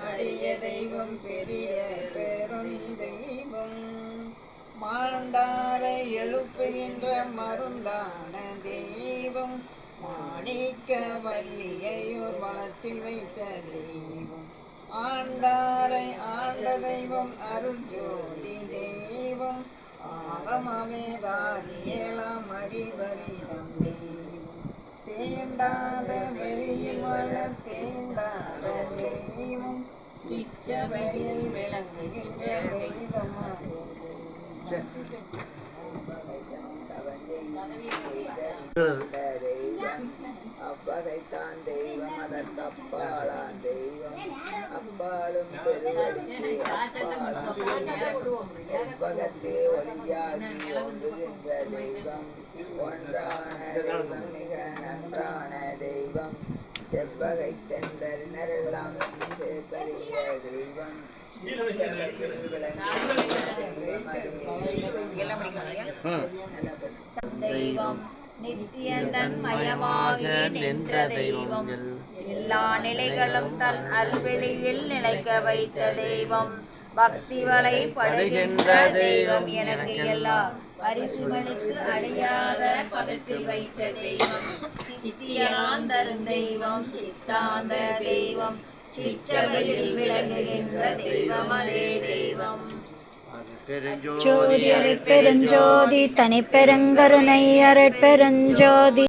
அரிய தெய்வம் பெரிய பெரும் தெய்வம் மாண்டாரை எழுப்புகின்ற மருந்தான தெய்வம் மாணிக்க வள்ளியையோர் வளத்தில் வைத்த தெய்வம் ஆண்டாரை ஆண்ட தெய்வம் அருள்ஜோதி தெய்வம் ஆகமவேதாதியெல்லாம் அறிவறிதம் தெய்வம் தேண்டாத வெளியில் வளர் தேண்டாத தெய்வம் சிச்சபையில் விளங்குகின்ற தெய்வமாக அப்பகைத்தான் தெய்வம் அதற்கப்பாளான் தெய்வம் அப்பாலும் பெருவழிக்கு செவ்வகத்தே ஒளியாகி ஒன்றுகின்ற தெய்வம் ஒன்றான தெய்வம் மிக நன்றான தெய்வம் செவ்வகை தென்றறிஞரெல்லாம் சேர்ப்பறிய தெய்வம் தெய்வம் நித்தியந்தன் மயமாக நின்ற தெய்வம் எல்லா நிலைகளும் தன் அருள்வெளியில் நிலைக்க வைத்த தெய்வம் பக்தி வலை படுகின்ற தெய்வம் எனக்கு எல்லா பரிசுகளுக்கு அழியாத பதத்தில் வைத்த தெய்வம் சித்தியாந்தரும் தெய்வம் சித்தாந்த தெய்வம் சிற்றவையில் விளங்குகின்ற தெய்வம் அதே தெய்வம் ஜோதி அருட்பெருஞ்சோதி தனிப்பெருங்கருணை அருட்பெருஞ்சோதி